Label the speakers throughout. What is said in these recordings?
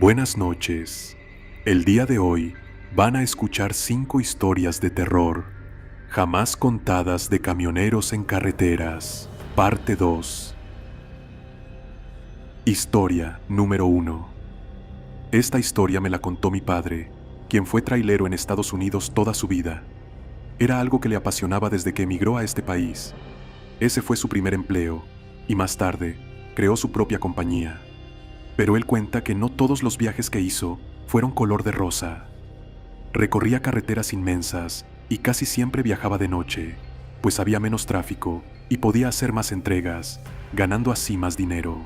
Speaker 1: Buenas noches. El día de hoy van a escuchar 5 historias de terror, jamás contadas de camioneros en carreteras, parte 2. Historia número 1. Esta historia me la contó mi padre, quien fue trailero en Estados Unidos toda su vida. Era algo que le apasionaba desde que emigró a este país. Ese fue su primer empleo, y más tarde creó su propia compañía. Pero él cuenta que no todos los viajes que hizo fueron color de rosa. Recorría carreteras inmensas y casi siempre viajaba de noche, pues había menos tráfico y podía hacer más entregas, ganando así más dinero.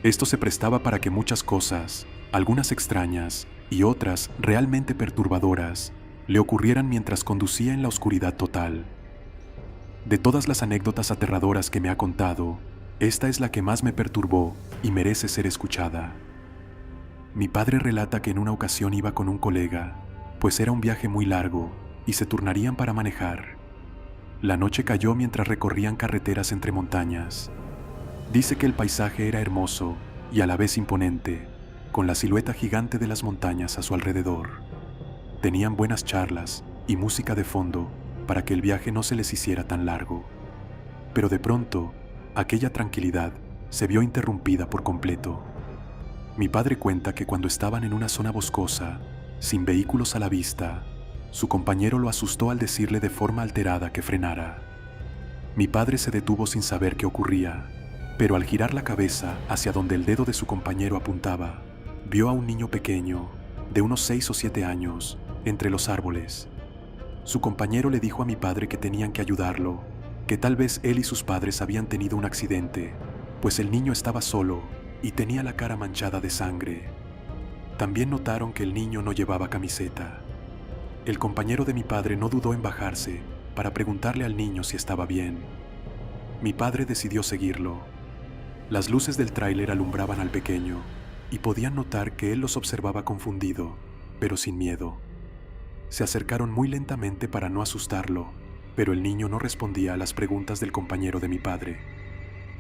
Speaker 1: Esto se prestaba para que muchas cosas, algunas extrañas y otras realmente perturbadoras, le ocurrieran mientras conducía en la oscuridad total. De todas las anécdotas aterradoras que me ha contado, esta es la que más me perturbó y merece ser escuchada. Mi padre relata que en una ocasión iba con un colega, pues era un viaje muy largo y se turnarían para manejar. La noche cayó mientras recorrían carreteras entre montañas. Dice que el paisaje era hermoso y a la vez imponente, con la silueta gigante de las montañas a su alrededor. Tenían buenas charlas y música de fondo para que el viaje no se les hiciera tan largo. Pero de pronto, aquella tranquilidad se vio interrumpida por completo. Mi padre cuenta que cuando estaban en una zona boscosa, sin vehículos a la vista, su compañero lo asustó al decirle de forma alterada que frenara. Mi padre se detuvo sin saber qué ocurría, pero al girar la cabeza hacia donde el dedo de su compañero apuntaba, vio a un niño pequeño, de unos 6 o 7 años, entre los árboles. Su compañero le dijo a mi padre que tenían que ayudarlo, que tal vez él y sus padres habían tenido un accidente, pues el niño estaba solo y tenía la cara manchada de sangre. También notaron que el niño no llevaba camiseta. El compañero de mi padre no dudó en bajarse para preguntarle al niño si estaba bien. Mi padre decidió seguirlo. Las luces del tráiler alumbraban al pequeño y podían notar que él los observaba confundido, pero sin miedo. Se acercaron muy lentamente para no asustarlo, pero el niño no respondía a las preguntas del compañero de mi padre.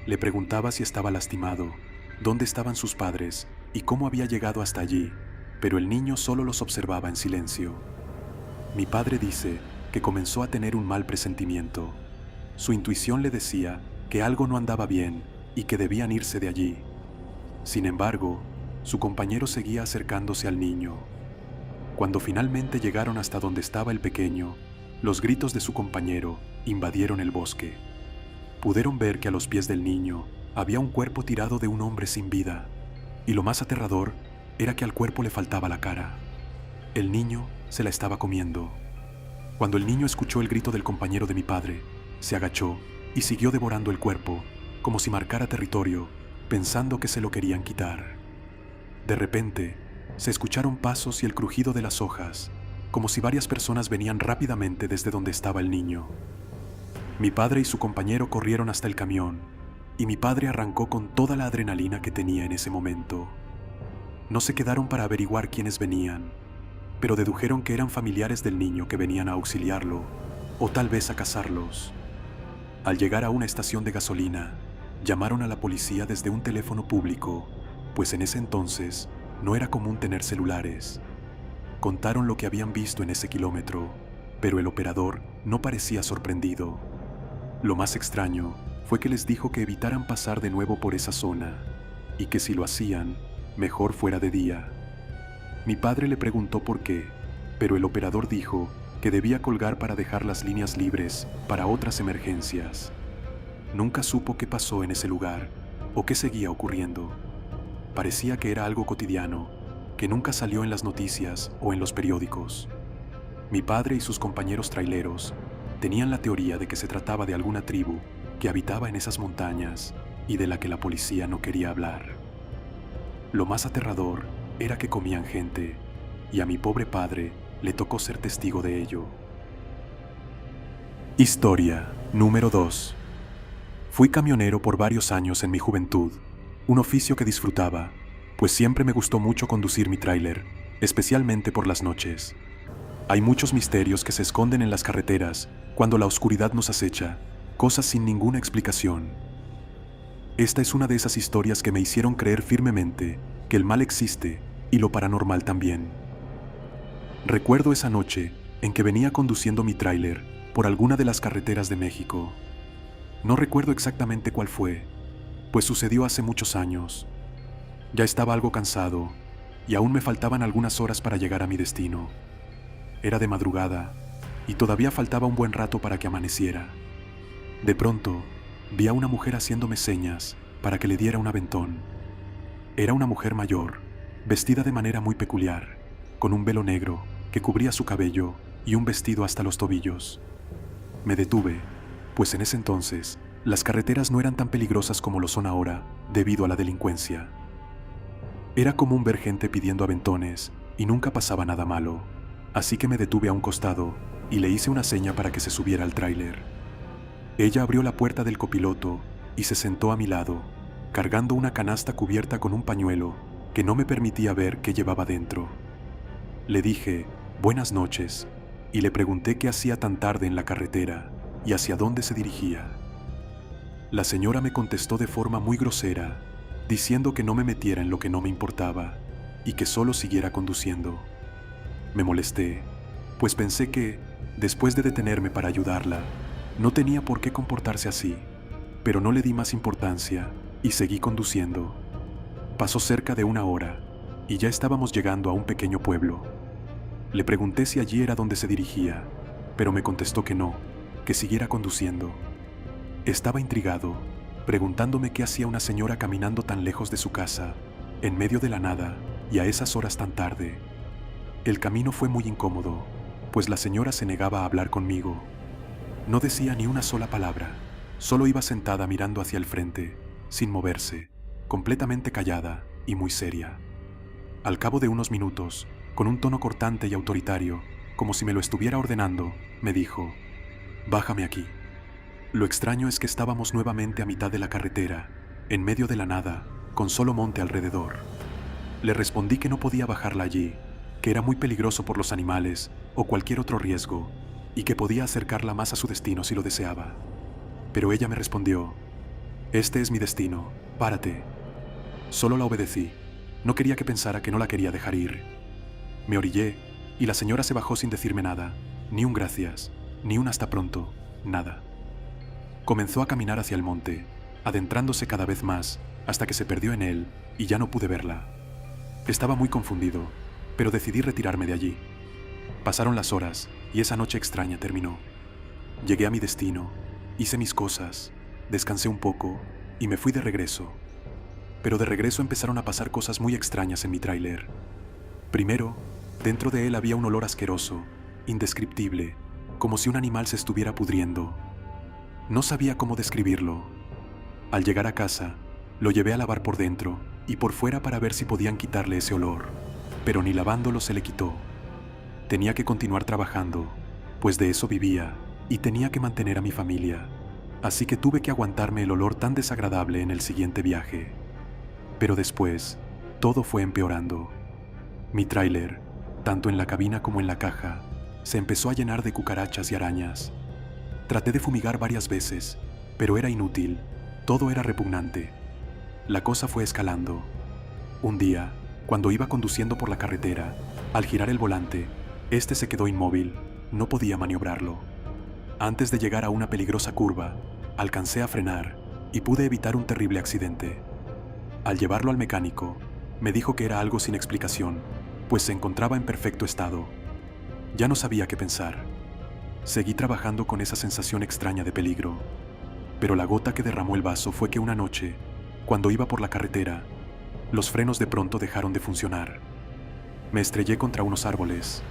Speaker 1: Le preguntaba si estaba lastimado, dónde estaban sus padres y cómo había llegado hasta allí, pero el niño solo los observaba en silencio. Mi padre dice que comenzó a tener un mal presentimiento. Su intuición le decía que algo no andaba bien y que debían irse de allí. Sin embargo, su compañero seguía acercándose al niño. Cuando finalmente llegaron hasta donde estaba el pequeño, los gritos de su compañero invadieron el bosque. Pudieron ver que a los pies del niño había un cuerpo tirado de un hombre sin vida, y lo más aterrador era que al cuerpo le faltaba la cara. El niño se la estaba comiendo. Cuando el niño escuchó el grito del compañero de mi padre, se agachó y siguió devorando el cuerpo, como si marcara territorio, pensando que se lo querían quitar. De repente, se escucharon pasos y el crujido de las hojas, como si varias personas venían rápidamente desde donde estaba el niño. Mi padre y su compañero corrieron hasta el camión, y mi padre arrancó con toda la adrenalina que tenía en ese momento. No se quedaron para averiguar quiénes venían, pero dedujeron que eran familiares del niño que venían a auxiliarlo, o tal vez a cazarlos. Al llegar a una estación de gasolina, llamaron a la policía desde un teléfono público, pues en ese entonces no era común tener celulares. Contaron lo que habían visto en ese kilómetro, pero el operador no parecía sorprendido. Lo más extraño fue que les dijo que evitaran pasar de nuevo por esa zona, y que si lo hacían, mejor fuera de día. Mi padre le preguntó por qué, pero el operador dijo que debía colgar para dejar las líneas libres para otras emergencias. Nunca supo qué pasó en ese lugar o qué seguía ocurriendo. Parecía que era algo cotidiano, que nunca salió en las noticias o en los periódicos. Mi padre y sus compañeros traileros tenían la teoría de que se trataba de alguna tribu que habitaba en esas montañas y de la que la policía no quería hablar. Lo más aterrador era que comían gente, y a mi pobre padre le tocó ser testigo de ello. Historia número 2. Fui camionero por varios años en mi juventud, un oficio que disfrutaba, pues siempre me gustó mucho conducir mi tráiler, especialmente por las noches. Hay muchos misterios que se esconden en las carreteras cuando la oscuridad nos acecha, cosas sin ninguna explicación. Esta es una de esas historias que me hicieron creer firmemente que el mal existe y lo paranormal también. Recuerdo esa noche en que venía conduciendo mi tráiler por alguna de las carreteras de México. No recuerdo exactamente cuál fue, pues sucedió hace muchos años. Ya estaba algo cansado y aún me faltaban algunas horas para llegar a mi destino. Era de madrugada y todavía faltaba un buen rato para que amaneciera. De pronto, vi a una mujer haciéndome señas para que le diera un aventón. Era una mujer mayor, vestida de manera muy peculiar, con un velo negro que cubría su cabello y un vestido hasta los tobillos. Me detuve, pues en ese entonces las carreteras no eran tan peligrosas como lo son ahora debido a la delincuencia. Era común ver gente pidiendo aventones y nunca pasaba nada malo, así que me detuve a un costado y le hice una seña para que se subiera al tráiler. Ella abrió la puerta del copiloto y se sentó a mi lado, cargando una canasta cubierta con un pañuelo que no me permitía ver qué llevaba dentro. Le dije, buenas noches, y le pregunté qué hacía tan tarde en la carretera y hacia dónde se dirigía. La señora me contestó de forma muy grosera, diciendo que no me metiera en lo que no me importaba y que solo siguiera conduciendo. Me molesté, pues pensé que, después de detenerme para ayudarla, no tenía por qué comportarse así, pero no le di más importancia y seguí conduciendo. Pasó cerca de una hora y ya estábamos llegando a un pequeño pueblo. Le pregunté si allí era donde se dirigía, pero me contestó que no, que siguiera conduciendo. Estaba intrigado, preguntándome qué hacía una señora caminando tan lejos de su casa, en medio de la nada y a esas horas tan tarde. El camino fue muy incómodo, pues la señora se negaba a hablar conmigo. No decía ni una sola palabra, solo iba sentada mirando hacia el frente, sin moverse, completamente callada y muy seria. Al cabo de unos minutos, con un tono cortante y autoritario, como si me lo estuviera ordenando, me dijo, «Bájame aquí». Lo extraño es que estábamos nuevamente a mitad de la carretera, en medio de la nada, con solo monte alrededor. Le respondí que no podía bajarla allí, que era muy peligroso por los animales o cualquier otro riesgo, y que podía acercarla más a su destino si lo deseaba. Pero ella me respondió, «Este es mi destino, párate». Solo la obedecí, no quería que pensara que no la quería dejar ir. Me orillé y la señora se bajó sin decirme nada, ni un gracias, ni un hasta pronto, nada. Comenzó a caminar hacia el monte, adentrándose cada vez más, hasta que se perdió en él y ya no pude verla. Estaba muy confundido, pero decidí retirarme de allí. Pasaron las horas y esa noche extraña terminó. Llegué a mi destino, hice mis cosas, descansé un poco y me fui de regreso. Pero de regreso empezaron a pasar cosas muy extrañas en mi tráiler. Primero, dentro de él había un olor asqueroso, indescriptible, como si un animal se estuviera pudriendo. No sabía cómo describirlo. Al llegar a casa, lo llevé a lavar por dentro y por fuera para ver si podían quitarle ese olor, pero ni lavándolo se le quitó. Tenía que continuar trabajando, pues de eso vivía y tenía que mantener a mi familia, así que tuve que aguantarme el olor tan desagradable en el siguiente viaje. Pero después, todo fue empeorando. Mi tráiler, tanto en la cabina como en la caja, se empezó a llenar de cucarachas y arañas. Traté de fumigar varias veces, pero era inútil, todo era repugnante. La cosa fue escalando. Un día, cuando iba conduciendo por la carretera, al girar el volante, este se quedó inmóvil, no podía maniobrarlo. Antes de llegar a una peligrosa curva, alcancé a frenar y pude evitar un terrible accidente. Al llevarlo al mecánico, me dijo que era algo sin explicación, pues se encontraba en perfecto estado. Ya no sabía qué pensar. Seguí trabajando con esa sensación extraña de peligro, pero la gota que derramó el vaso fue que una noche, cuando iba por la carretera, los frenos de pronto dejaron de funcionar. Me estrellé contra unos árboles.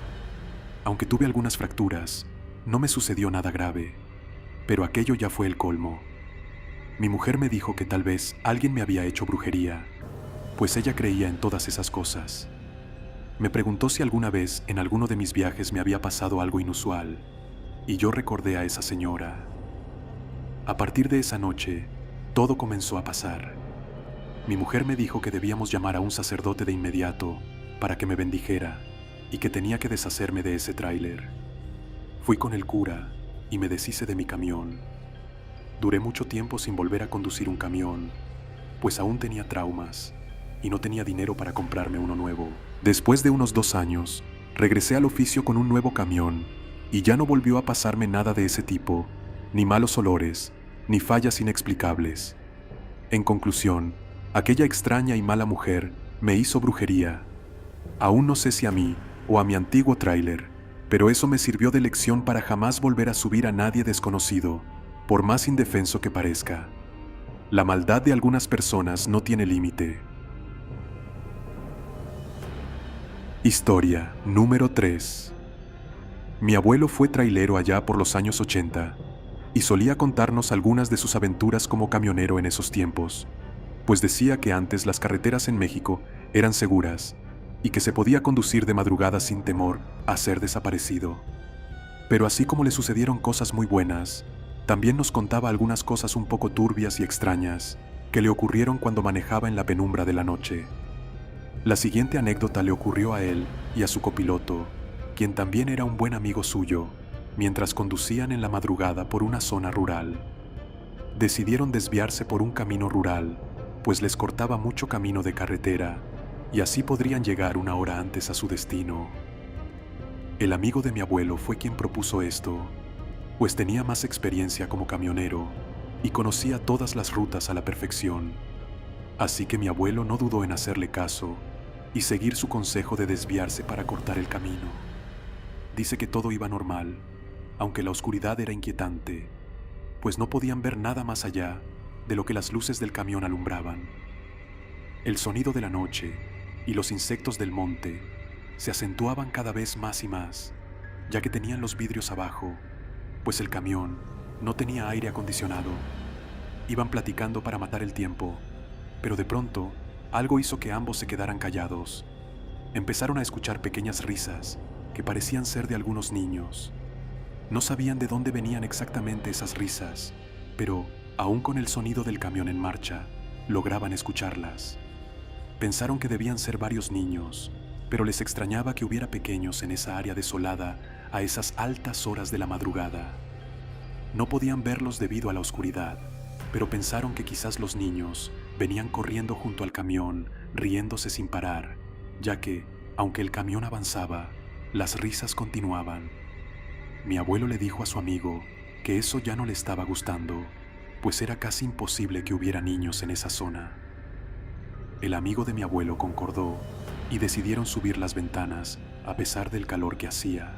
Speaker 1: Aunque tuve algunas fracturas, no me sucedió nada grave, pero aquello ya fue el colmo. Mi mujer me dijo que tal vez alguien me había hecho brujería, pues ella creía en todas esas cosas. Me preguntó si alguna vez en alguno de mis viajes me había pasado algo inusual, y yo recordé a esa señora. A partir de esa noche, todo comenzó a pasar. Mi mujer me dijo que debíamos llamar a un sacerdote de inmediato para que me bendijera y que tenía que deshacerme de ese tráiler. Fui con el cura y me deshice de mi camión. Duré mucho tiempo sin volver a conducir un camión, pues aún tenía traumas y no tenía dinero para comprarme uno nuevo. Después de unos 2 años, regresé al oficio con un nuevo camión y ya no volvió a pasarme nada de ese tipo, ni malos olores, ni fallas inexplicables. En conclusión, aquella extraña y mala mujer me hizo brujería. Aún no sé si a mí o a mi antiguo tráiler, pero eso me sirvió de lección para jamás volver a subir a nadie desconocido, por más indefenso que parezca. La maldad de algunas personas no tiene límite. Historia número 3. Mi abuelo fue trailero allá por los años 80 y solía contarnos algunas de sus aventuras como camionero en esos tiempos, pues decía que antes las carreteras en México eran seguras y que se podía conducir de madrugada sin temor a ser desaparecido. Pero así como le sucedieron cosas muy buenas, también nos contaba algunas cosas un poco turbias y extrañas que le ocurrieron cuando manejaba en la penumbra de la noche. La siguiente anécdota le ocurrió a él y a su copiloto, quien también era un buen amigo suyo, mientras conducían en la madrugada por una zona rural. Decidieron desviarse por un camino rural, pues les cortaba mucho camino de carretera, y así podrían llegar 1 hora antes a su destino. El amigo de mi abuelo fue quien propuso esto, pues tenía más experiencia como camionero y conocía todas las rutas a la perfección. Así que mi abuelo no dudó en hacerle caso y seguir su consejo de desviarse para cortar el camino. Dice que todo iba normal, aunque la oscuridad era inquietante, pues no podían ver nada más allá de lo que las luces del camión alumbraban. El sonido de la noche y los insectos del monte se acentuaban cada vez más y más, ya que tenían los vidrios abajo, pues el camión no tenía aire acondicionado. Iban platicando para matar el tiempo, pero de pronto algo hizo que ambos se quedaran callados. Empezaron a escuchar pequeñas risas que parecían ser de algunos niños. No sabían de dónde venían exactamente esas risas, pero, aún con el sonido del camión en marcha, lograban escucharlas. Pensaron que debían ser varios niños, pero les extrañaba que hubiera pequeños en esa área desolada a esas altas horas de la madrugada. No podían verlos debido a la oscuridad, pero pensaron que quizás los niños venían corriendo junto al camión, riéndose sin parar, ya que, aunque el camión avanzaba, las risas continuaban. Mi abuelo le dijo a su amigo que eso ya no le estaba gustando, pues era casi imposible que hubiera niños en esa zona. El amigo de mi abuelo concordó y decidieron subir las ventanas a pesar del calor que hacía.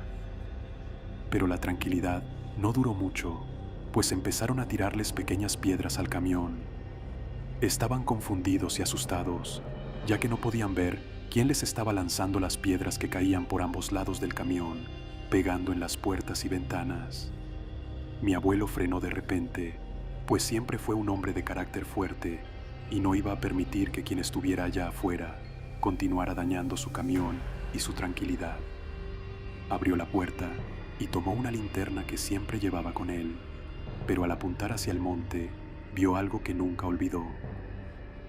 Speaker 1: Pero la tranquilidad no duró mucho, pues empezaron a tirarles pequeñas piedras al camión. Estaban confundidos y asustados, ya que no podían ver quién les estaba lanzando las piedras que caían por ambos lados del camión, pegando en las puertas y ventanas. Mi abuelo frenó de repente, pues siempre fue un hombre de carácter fuerte y no iba a permitir que quien estuviera allá afuera continuara dañando su camión y su tranquilidad. Abrió la puerta y tomó una linterna que siempre llevaba con él, pero al apuntar hacia el monte, vio algo que nunca olvidó.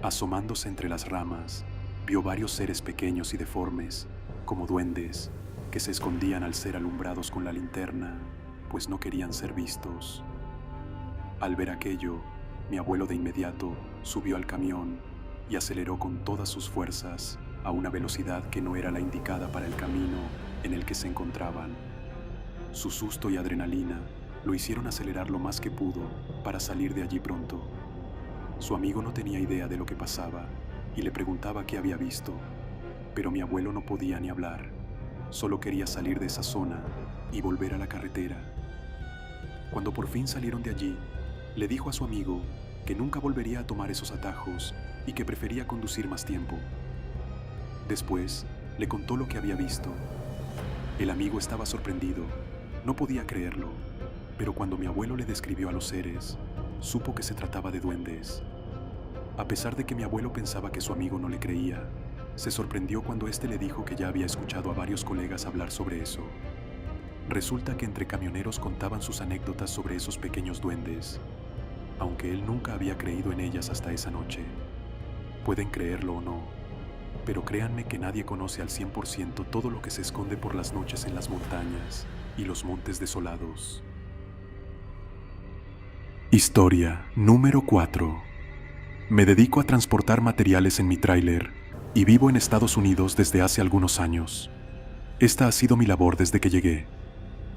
Speaker 1: Asomándose entre las ramas, vio varios seres pequeños y deformes, como duendes, que se escondían al ser alumbrados con la linterna, pues no querían ser vistos. Al ver aquello, mi abuelo de inmediato subió al camión y aceleró con todas sus fuerzas a una velocidad que no era la indicada para el camino en el que se encontraban. Su susto y adrenalina lo hicieron acelerar lo más que pudo para salir de allí pronto. Su amigo no tenía idea de lo que pasaba y le preguntaba qué había visto, pero mi abuelo no podía ni hablar. Solo quería salir de esa zona y volver a la carretera. Cuando por fin salieron de allí, le dijo a su amigo que nunca volvería a tomar esos atajos y que prefería conducir más tiempo. Después, le contó lo que había visto. El amigo estaba sorprendido, no podía creerlo, pero cuando mi abuelo le describió a los seres, supo que se trataba de duendes. A pesar de que mi abuelo pensaba que su amigo no le creía, se sorprendió cuando éste le dijo que ya había escuchado a varios colegas hablar sobre eso. Resulta que entre camioneros contaban sus anécdotas sobre esos pequeños duendes, aunque él nunca había creído en ellas hasta esa noche. Pueden creerlo o no, pero créanme que nadie conoce al 100% todo lo que se esconde por las noches en las montañas y los montes desolados. Historia número 4. Me dedico a transportar materiales en mi tráiler y vivo en Estados Unidos desde hace algunos años. Esta ha sido mi labor desde que llegué.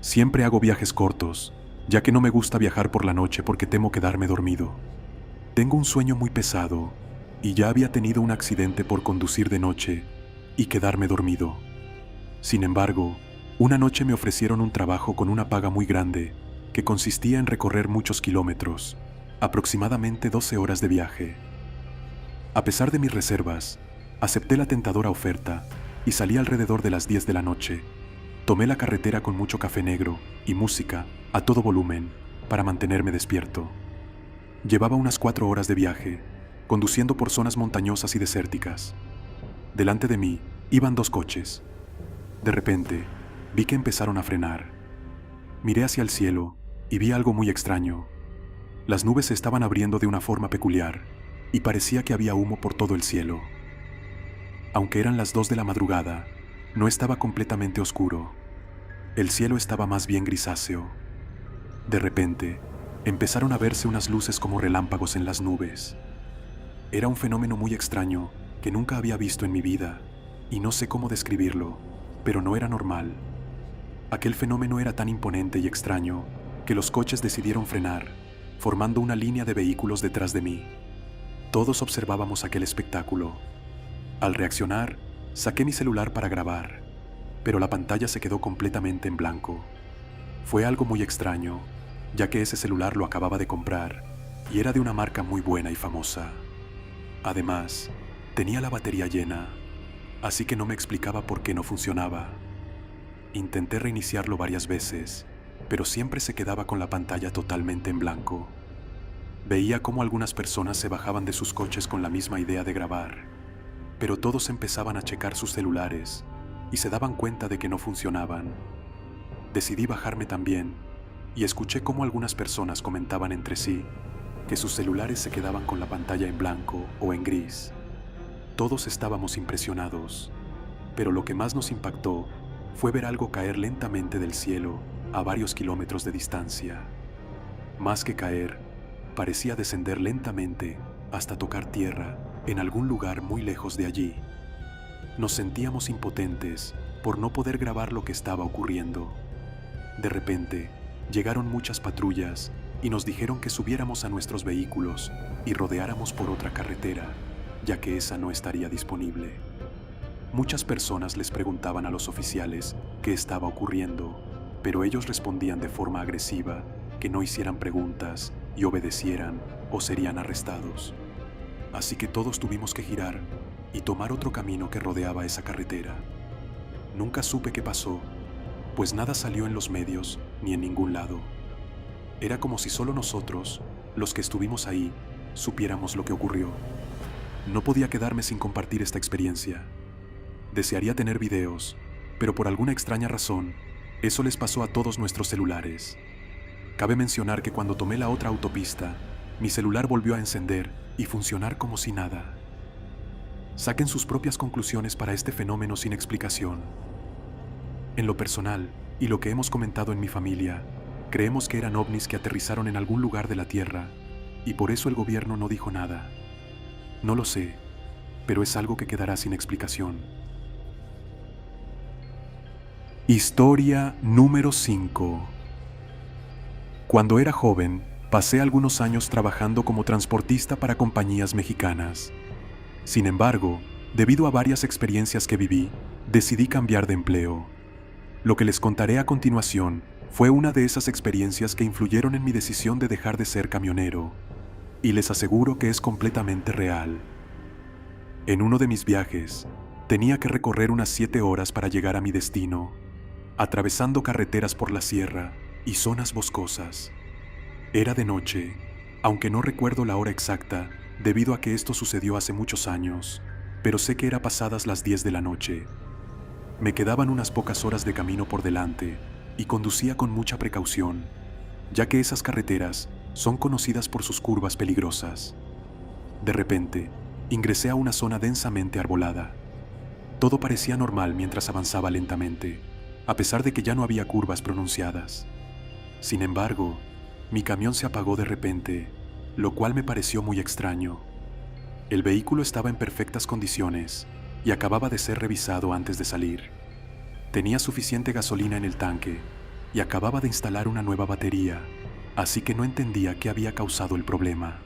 Speaker 1: Siempre hago viajes cortos, ya que no me gusta viajar por la noche porque temo quedarme dormido. Tengo un sueño muy pesado y ya había tenido un accidente por conducir de noche y quedarme dormido. Sin embargo, una noche me ofrecieron un trabajo con una paga muy grande que consistía en recorrer muchos kilómetros, aproximadamente 12 horas de viaje. A pesar de mis reservas, acepté la tentadora oferta y salí alrededor de las 10 de la noche. Tomé la carretera con mucho café negro y música a todo volumen para mantenerme despierto. Llevaba unas 4 horas de viaje, conduciendo por zonas montañosas y desérticas. Delante de mí iban 2 coches. De repente, vi que empezaron a frenar. Miré hacia el cielo y vi algo muy extraño. Las nubes se estaban abriendo de una forma peculiar y parecía que había humo por todo el cielo. Aunque eran las 2 de la madrugada, no estaba completamente oscuro. El cielo estaba más bien grisáceo. De repente, empezaron a verse unas luces como relámpagos en las nubes. Era un fenómeno muy extraño que nunca había visto en mi vida, y no sé cómo describirlo, pero no era normal. Aquel fenómeno era tan imponente y extraño que los coches decidieron frenar, formando una línea de vehículos detrás de mí. Todos observábamos aquel espectáculo. Al reaccionar, saqué mi celular para grabar, pero la pantalla se quedó completamente en blanco. Fue algo muy extraño, ya que ese celular lo acababa de comprar y era de una marca muy buena y famosa. Además, tenía la batería llena, así que no me explicaba por qué no funcionaba. Intenté reiniciarlo varias veces, pero siempre se quedaba con la pantalla totalmente en blanco. Veía cómo algunas personas se bajaban de sus coches con la misma idea de grabar, pero todos empezaban a checar sus celulares y se daban cuenta de que no funcionaban. Decidí bajarme también y escuché cómo algunas personas comentaban entre sí que sus celulares se quedaban con la pantalla en blanco o en gris. Todos estábamos impresionados, pero lo que más nos impactó fue ver algo caer lentamente del cielo a varios kilómetros de distancia. Más que caer, parecía descender lentamente hasta tocar tierra en algún lugar muy lejos de allí. Nos sentíamos impotentes por no poder grabar lo que estaba ocurriendo. De repente, llegaron muchas patrullas y nos dijeron que subiéramos a nuestros vehículos y rodeáramos por otra carretera, ya que esa no estaría disponible. Muchas personas les preguntaban a los oficiales qué estaba ocurriendo, pero ellos respondían de forma agresiva que no hicieran preguntas y obedecieran o serían arrestados. Así que todos tuvimos que girar y tomar otro camino que rodeaba esa carretera. Nunca supe qué pasó, pues nada salió en los medios ni en ningún lado. Era como si solo nosotros, los que estuvimos ahí, supiéramos lo que ocurrió. No podía quedarme sin compartir esta experiencia. Desearía tener videos, pero por alguna extraña razón, eso les pasó a todos nuestros celulares. Cabe mencionar que cuando tomé la otra autopista, mi celular volvió a encender y funcionar como si nada. Saquen sus propias conclusiones para este fenómeno sin explicación. En lo personal, y lo que hemos comentado en mi familia, creemos que eran ovnis que aterrizaron en algún lugar de la Tierra, y por eso el gobierno no dijo nada. No lo sé, pero es algo que quedará sin explicación. Historia número 5. Cuando era joven, pasé algunos años trabajando como transportista para compañías mexicanas. Sin embargo, debido a varias experiencias que viví, decidí cambiar de empleo. Lo que les contaré a continuación fue una de esas experiencias que influyeron en mi decisión de dejar de ser camionero, y les aseguro que es completamente real. En uno de mis viajes, tenía que recorrer unas 7 horas para llegar a mi destino, atravesando carreteras por la sierra y zonas boscosas. Era de noche, aunque no recuerdo la hora exacta debido a que esto sucedió hace muchos años, pero sé que era pasadas las 10 de la noche. Me quedaban unas pocas horas de camino por delante y conducía con mucha precaución, ya que esas carreteras son conocidas por sus curvas peligrosas. De repente, ingresé a una zona densamente arbolada. Todo parecía normal mientras avanzaba lentamente, a pesar de que ya no había curvas pronunciadas. Sin embargo, mi camión se apagó de repente, lo cual me pareció muy extraño. El vehículo estaba en perfectas condiciones, y acababa de ser revisado antes de salir. Tenía suficiente gasolina en el tanque y acababa de instalar una nueva batería, así que no entendía qué había causado el problema.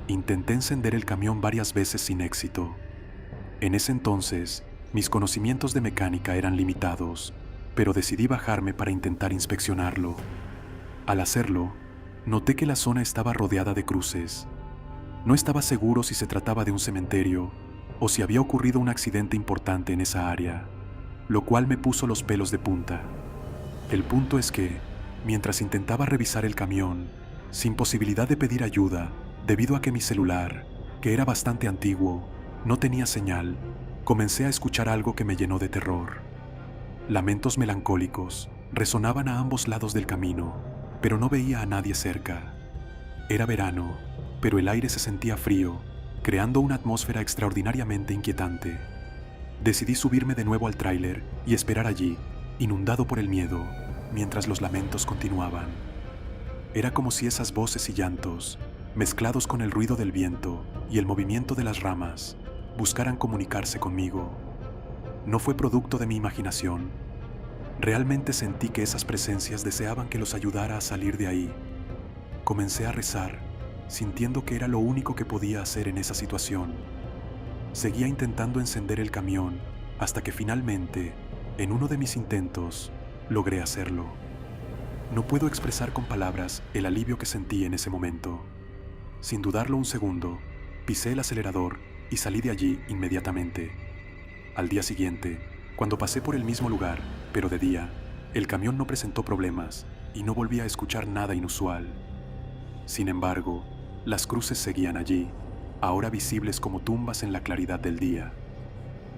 Speaker 1: Intenté encender el camión varias veces sin éxito. En ese entonces, mis conocimientos de mecánica eran limitados, pero decidí bajarme para intentar inspeccionarlo. Al hacerlo, noté que la zona estaba rodeada de cruces. No estaba seguro si se trataba de un cementerio o si había ocurrido un accidente importante en esa área, lo cual me puso los pelos de punta. El punto es que, mientras intentaba revisar el camión, sin posibilidad de pedir ayuda, debido a que mi celular, que era bastante antiguo, no tenía señal, comencé a escuchar algo que me llenó de terror. Lamentos melancólicos resonaban a ambos lados del camino, pero no veía a nadie cerca. Era verano, pero el aire se sentía frío, creando una atmósfera extraordinariamente inquietante. Decidí subirme de nuevo al tráiler y esperar allí, inundado por el miedo, mientras los lamentos continuaban. Era como si esas voces y llantos, mezclados con el ruido del viento y el movimiento de las ramas, buscaran comunicarse conmigo. No fue producto de mi imaginación. Realmente sentí que esas presencias deseaban que los ayudara a salir de ahí. Comencé a rezar, sintiendo que era lo único que podía hacer en esa situación. Seguía intentando encender el camión hasta que finalmente, en uno de mis intentos, logré hacerlo. No puedo expresar con palabras el alivio que sentí en ese momento. Sin dudarlo un segundo, pisé el acelerador y salí de allí inmediatamente. Al día siguiente, cuando pasé por el mismo lugar, pero de día, el camión no presentó problemas y no volví a escuchar nada inusual. Sin embargo, las cruces seguían allí, ahora visibles como tumbas en la claridad del día.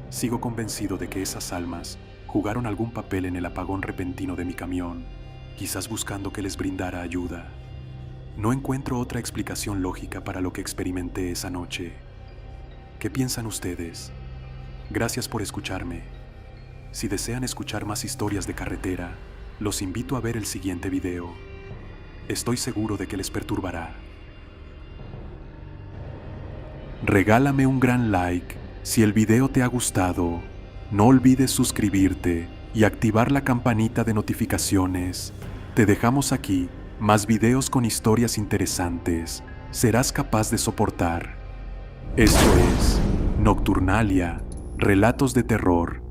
Speaker 1: Sigo convencido de que esas almas jugaron algún papel en el apagón repentino de mi camión, quizás buscando que les brindara ayuda. No encuentro otra explicación lógica para lo que experimenté esa noche. ¿Qué piensan ustedes? Gracias por escucharme. Si desean escuchar más historias de carretera, los invito a ver el siguiente video. Estoy seguro de que les perturbará. Regálame un gran like si el video te ha gustado. No olvides suscribirte y activar la campanita de notificaciones. Te dejamos aquí más videos con historias interesantes. Serás capaz de soportar. Esto es Nocturnalia, relatos de terror